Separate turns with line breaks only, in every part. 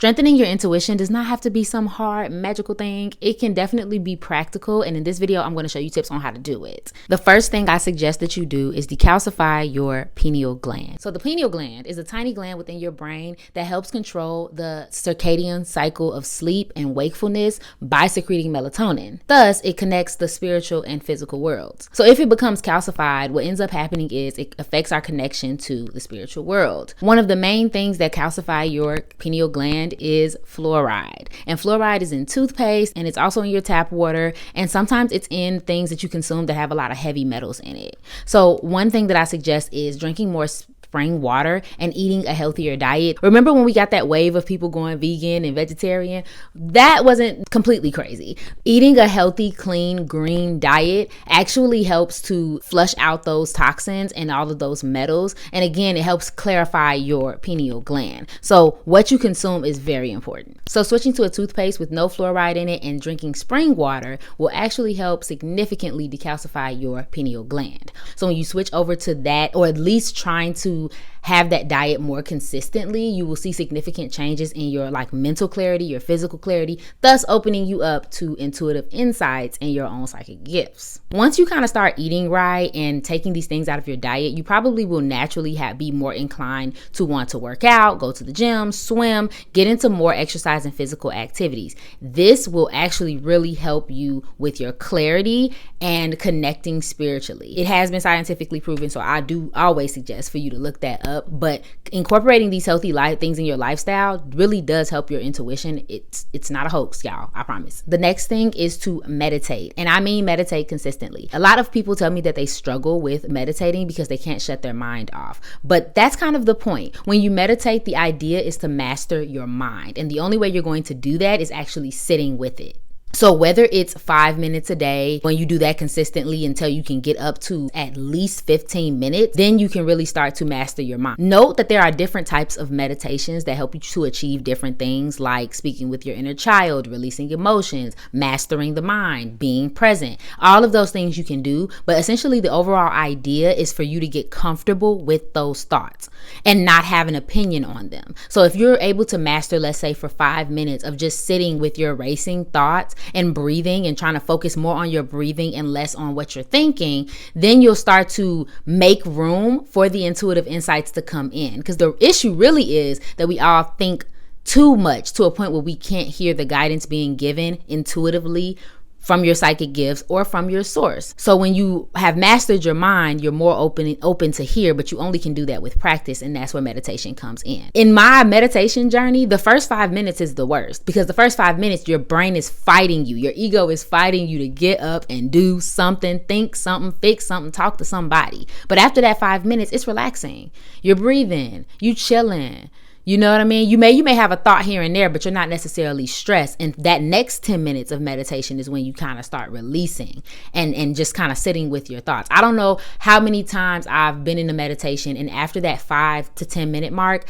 Strengthening your intuition does not have to be some hard magical thing. It can definitely be practical, and in this video I'm going to show you tips on how to do it. The first thing I suggest that you do is decalcify your pineal gland. So the pineal gland is a tiny gland within your brain that helps control the circadian cycle of sleep and wakefulness by secreting melatonin. Thus, it connects the spiritual and physical worlds. So if it becomes calcified, what ends up happening is it affects our connection to the spiritual world. One of the main things that calcify your pineal gland is fluoride. And fluoride is in toothpaste, and it's also in your tap water, and sometimes it's in things that you consume that have a lot of heavy metals in it. So one thing that I suggest is drinking more spring water and eating a healthier diet. Remember when we got that wave of people going vegan and vegetarian? That wasn't completely crazy. Eating a healthy, clean, green diet actually helps to flush out those toxins and all of those metals. And again, it helps clarify your pineal gland. So what you consume is very important. So switching to a toothpaste with no fluoride in it and drinking spring water will actually help significantly decalcify your pineal gland. So when you switch over to that, or at least trying to have that diet more consistently, you will see significant changes in your mental clarity, your physical clarity, thus opening you up to intuitive insights and your own psychic gifts. Once you kind of start eating right and taking these things out of your diet, you probably will naturally be more inclined to want to work out, go to the gym, swim, get into more exercise and physical activities. This will actually really help you with your clarity and connecting spiritually. It has been scientifically proven, so I do always suggest for you to look that up. But incorporating these healthy things in your lifestyle really does help your intuition. It's not a hoax, y'all, I promise. The next thing is to meditate, and I mean meditate consistently. A lot of people tell me that they struggle with meditating because they can't shut their mind off, but that's kind of the point. When you meditate, the idea is to master your mind, and the only way you're going to do that is actually sitting with it. So whether it's 5 minutes a day, when you do that consistently until you can get up to at least 15 minutes, then you can really start to master your mind. Note that there are different types of meditations that help you to achieve different things, like speaking with your inner child, releasing emotions, mastering the mind, being present. All of those things you can do, but essentially the overall idea is for you to get comfortable with those thoughts and not have an opinion on them. So if you're able to master, let's say for 5 minutes of just sitting with your racing thoughts and breathing and trying to focus more on your breathing and less on what you're thinking, then you'll start to make room for the intuitive insights to come in. Because the issue really is that we all think too much to a point where we can't hear the guidance being given intuitively from your psychic gifts or from your source. So when you have mastered your mind, you're more open to hear, but you only can do that with practice, and that's where meditation comes in. In my meditation journey, the first 5 minutes is the worst, because the first 5 minutes, your brain is fighting you. Your ego is fighting you to get up and do something, think something, fix something, talk to somebody. But after that 5 minutes, it's relaxing. You're breathing, you chilling. You know what I mean? You may have a thought here and there, but you're not necessarily stressed. And that next 10 minutes of meditation is when you kind of start releasing and just kind of sitting with your thoughts. I don't know how many times I've been in a meditation, and after that 5 to 10 minute mark,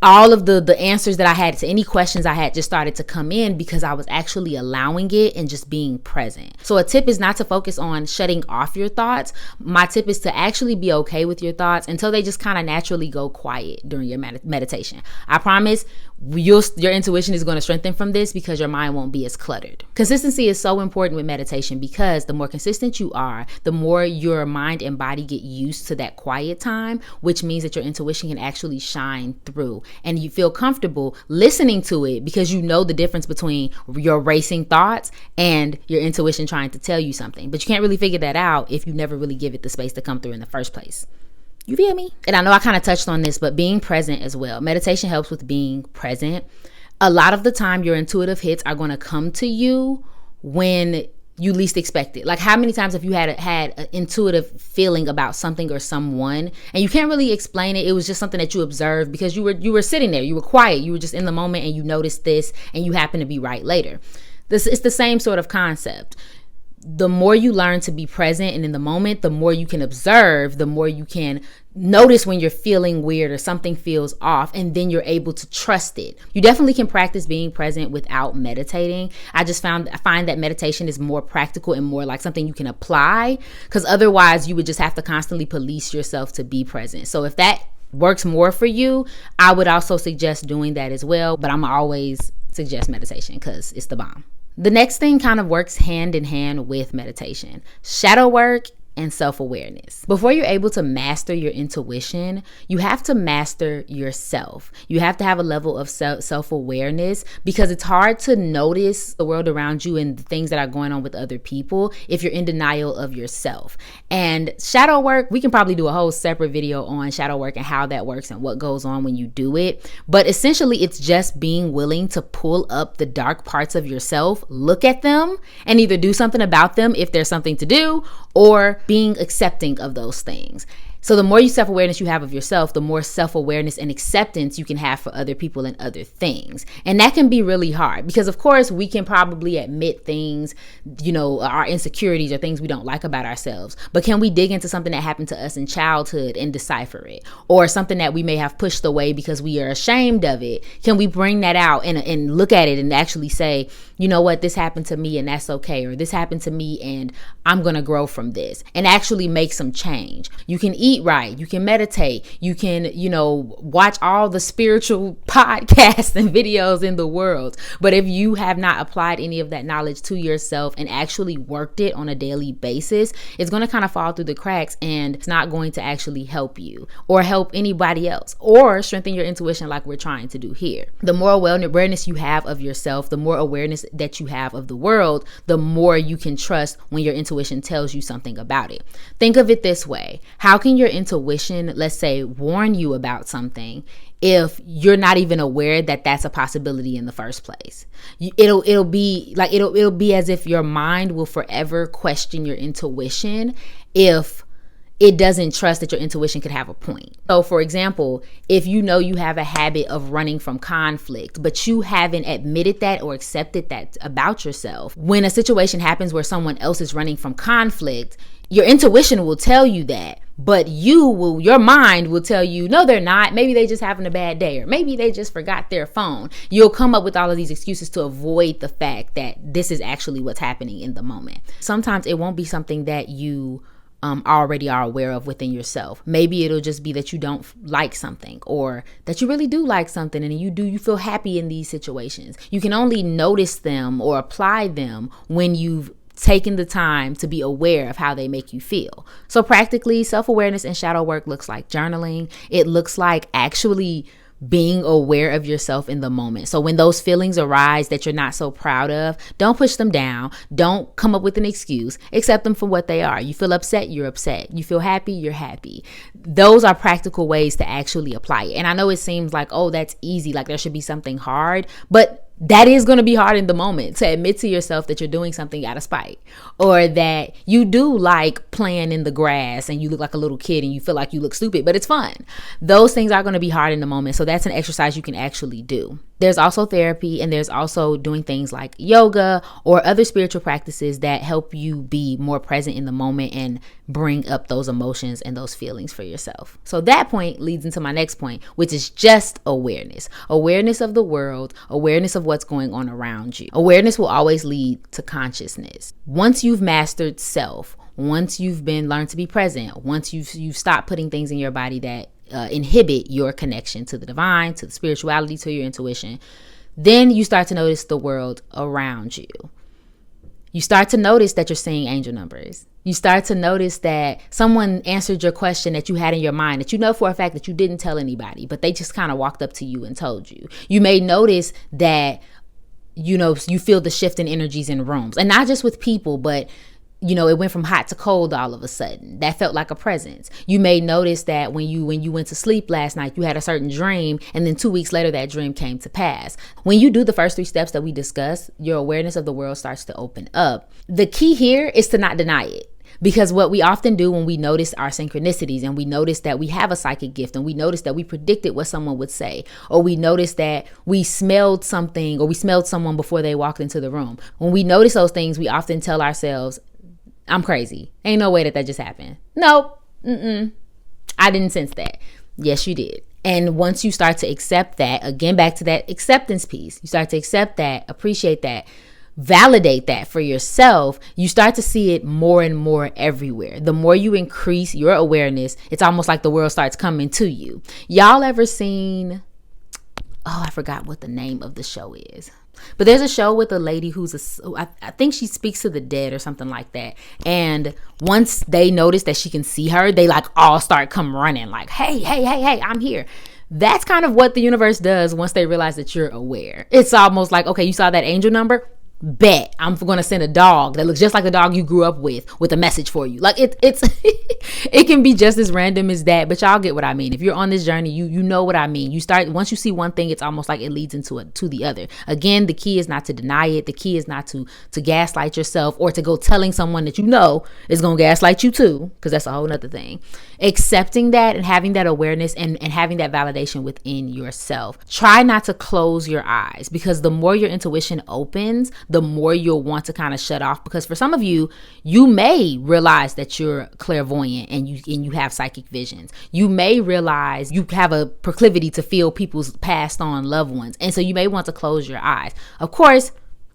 all of the answers that I had to any questions I had just started to come in, because I was actually allowing it and just being present. So a tip is not to focus on shutting off your thoughts. My tip is to actually be okay with your thoughts until they just kind of naturally go quiet during your meditation. I promise your intuition is going to strengthen from this, because your mind won't be as cluttered. Consistency is so important with meditation, because the more consistent you are, the more your mind and body get used to that quiet time, which means that your intuition can actually shine through. And you feel comfortable listening to it, because you know the difference between your racing thoughts and your intuition trying to tell you something. But you can't really figure that out if you never really give it the space to come through in the first place. You feel me? And I know I kind of touched on this, but being present as well. Meditation helps with being present. A lot of the time, your intuitive hits are going to come to you when you least expect it. Like, how many times have you had an intuitive feeling about something or someone, and you can't really explain it? It was just something that you observed because you were sitting there, you were quiet, you were just in the moment, and you noticed this, and you happen to be right later. It's the same sort of concept. The more you learn to be present and in the moment, the more you can observe, the more you can notice when you're feeling weird or something feels off, and then you're able to trust it. You definitely can practice being present without meditating. I find that meditation is more practical and more like something you can apply, because otherwise you would just have to constantly police yourself to be present. So if that works more for you, I would also suggest doing that as well. But I'm always suggest meditation because it's the bomb. The next thing kind of works hand in hand with meditation: shadow work and self-awareness. Before you're able to master your intuition, you have to master yourself. You have to have a level of self-awareness, because it's hard to notice the world around you and the things that are going on with other people if you're in denial of yourself. And shadow work, we can probably do a whole separate video on shadow work and how that works and what goes on when you do it. But essentially, it's just being willing to pull up the dark parts of yourself, look at them, and either do something about them if there's something to do, or being accepting of those things. So the more self-awareness you have of yourself, the more self-awareness and acceptance you can have for other people and other things. And that can be really hard, because of course we can probably admit things, our insecurities or things we don't like about ourselves. But can we dig into something that happened to us in childhood and decipher it? Or something that we may have pushed away because we are ashamed of it? Can we bring that out and look at it and actually say, you know what, this happened to me and that's okay, or this happened to me and I'm gonna grow from this, and actually make some change. You can eat right, you can meditate, you can, watch all the spiritual podcasts and videos in the world. But if you have not applied any of that knowledge to yourself and actually worked it on a daily basis, it's gonna kind of fall through the cracks, and it's not going to actually help you or help anybody else or strengthen your intuition like we're trying to do here. The more awareness you have of yourself, the more awareness that you have of the world, the more you can trust when your intuition tells you something about it. Think of it this way: how can your intuition, let's say, warn you about something if you're not even aware that that's a possibility in the first place? It'll be as if your mind will forever question your intuition if it doesn't trust that your intuition could have a point. So for example, if you know you have a habit of running from conflict, but you haven't admitted that or accepted that about yourself, when a situation happens where someone else is running from conflict, your intuition will tell you that, but your mind will tell you, no, they're not. Maybe they just having a bad day, or maybe they just forgot their phone. You'll come up with all of these excuses to avoid the fact that this is actually what's happening in the moment. Sometimes it won't be something that you already are aware of within yourself. Maybe it'll just be that you don't like something, or that you really do like something and you feel happy in these situations. You can only notice them or apply them when you've taken the time to be aware of how they make you feel. So practically, self-awareness and shadow work looks like journaling. It looks like actually being aware of yourself in the moment. So when those feelings arise that you're not so proud of, don't push them down. Don't come up with an excuse. Accept them for what they are. You feel upset, you're upset. You feel happy, you're happy. Those are practical ways to actually apply it. And I know it seems like, oh, that's easy, like there should be something hard, but that is going to be hard in the moment, to admit to yourself that you're doing something out of spite, or that you do like playing in the grass and you look like a little kid and you feel like you look stupid, but it's fun. Those things are going to be hard in the moment. So that's an exercise you can actually do. There's also therapy, and there's also doing things like yoga or other spiritual practices that help you be more present in the moment and bring up those emotions and those feelings for yourself. So that point leads into my next point, which is just awareness. Awareness of the world, awareness of what's going on around you. Awareness will always lead to consciousness. Once you've mastered self, once you've learned to be present, once you've stopped putting things in your body that inhibit your connection to the divine, to the spirituality, to your intuition, then you start to notice the world around you. You start to notice that you're seeing angel numbers. You start to notice that someone answered your question that you had in your mind, that you know for a fact that you didn't tell anybody, but they just kind of walked up to you and told you. You may notice that, you feel the shift in energies in rooms, and not just with people, but it went from hot to cold all of a sudden. That felt like a presence. You may notice that when you went to sleep last night, you had a certain dream, and then 2 weeks later, that dream came to pass. When you do the first 3 steps that we discussed, your awareness of the world starts to open up. The key here is to not deny it. Because what we often do when we notice our synchronicities, and we notice that we have a psychic gift, and we notice that we predicted what someone would say, or we notice that we smelled something, or we smelled someone before they walked into the room. When we notice those things, we often tell ourselves, I'm crazy. Ain't no way that just happened. Nope. I didn't sense that. Yes, you did. And once you start to accept that, again, back to that acceptance piece, you start to accept that, appreciate that, validate that for yourself, you start to see it more and more everywhere. The more you increase your awareness, it's almost like the world starts coming to you. Y'all ever seen, I forgot what the name of the show is, but there's a show with a lady I think she speaks to the dead or something like that. And once they notice that she can see her, they like all start come running like, hey, I'm here. That's kind of what the universe does once they realize that you're aware. It's almost like, okay, you saw that angel number? Bet I'm going to send a dog that looks just like the dog you grew up with a message for you. Like it's it can be just as random as that, but y'all get what I mean. If you're on this journey, you know what I mean. Once you see one thing, it's almost like it leads into to the other. Again, the key is not to deny it. The key is not to gaslight yourself or to go telling someone that you know is going to gaslight you too, because that's a whole nother thing. Accepting that and having that awareness and having that validation within yourself. Try not to close your eyes, because the more your intuition opens, the more you'll want to kind of shut off. Because for some of you, you may realize that you're clairvoyant and you have psychic visions. You may realize you have a proclivity to feel people's passed on loved ones. And so you may want to close your eyes. Of course,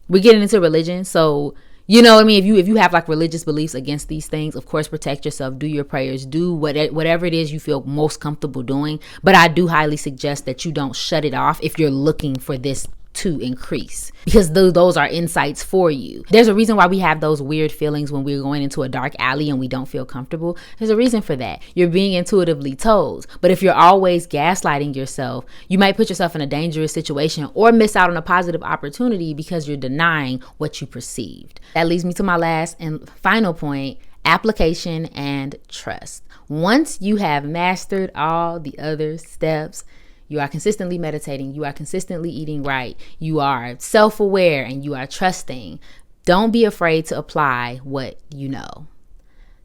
we're getting into religion, so you know what I mean? If you have like religious beliefs against these things, of course, protect yourself, do your prayers, do whatever it is you feel most comfortable doing. But I do highly suggest that you don't shut it off if you're looking for this to increase, because those are insights for you. There's a reason why we have those weird feelings when we're going into a dark alley and we don't feel comfortable. There's a reason for that. You're being intuitively told. But if you're always gaslighting yourself, you might put yourself in a dangerous situation or miss out on a positive opportunity because you're denying what you perceived. That leads me to my last and final point: application and trust. Once you have mastered all the other steps, you are consistently meditating, you are consistently eating right, you are self-aware, and you are trusting, don't be afraid to apply what you know.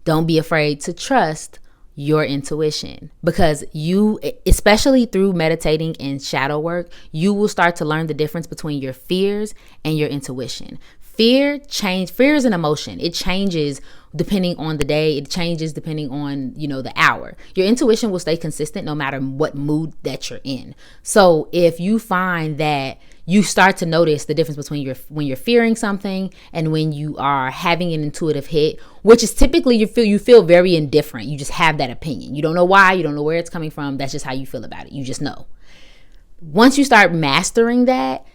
Don't be afraid to trust your intuition, because you, especially through meditating and shadow work, you will start to learn the difference between your fears and your intuition. Fear is an emotion. It changes depending on the day. It changes depending on, the hour. Your intuition will stay consistent no matter what mood that you're in. So if you find that you start to notice the difference between when you're fearing something and when you are having an intuitive hit, which is typically you feel very indifferent. You just have that opinion. You don't know why. You don't know where it's coming from. That's just how you feel about it. You just know. Once you start mastering that,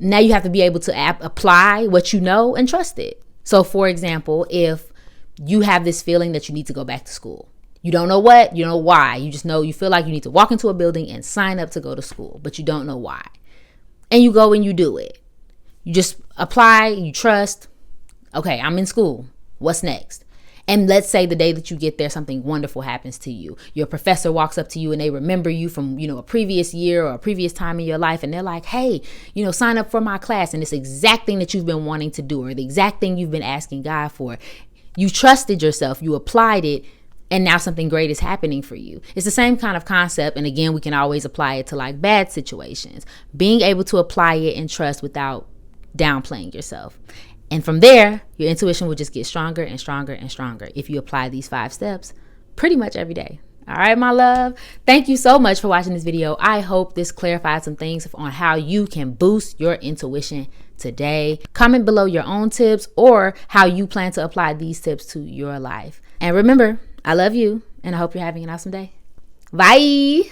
now you have to be able to apply what you know and trust it. So for example, if you have this feeling that you need to go back to school, you don't know what, you know why, you just know you feel like you need to walk into a building and sign up to go to school, but you don't know why. And you go and you do it. You just apply, you trust. Okay, I'm in school. What's next? And let's say the day that you get there, something wonderful happens to you. Your professor walks up to you and they remember you from, a previous year or a previous time in your life. And they're like, hey, sign up for my class. And it's the exact thing that you've been wanting to do, or the exact thing you've been asking God for. You trusted yourself, you applied it, and now something great is happening for you. It's the same kind of concept. And again, we can always apply it to like bad situations. Being able to apply it and trust without downplaying yourself. And from there, your intuition will just get stronger and stronger and stronger if you apply these 5 steps pretty much every day. All right, my love. Thank you so much for watching this video. I hope this clarified some things on how you can boost your intuition today. Comment below your own tips or how you plan to apply these tips to your life. And remember, I love you and I hope you're having an awesome day. Bye.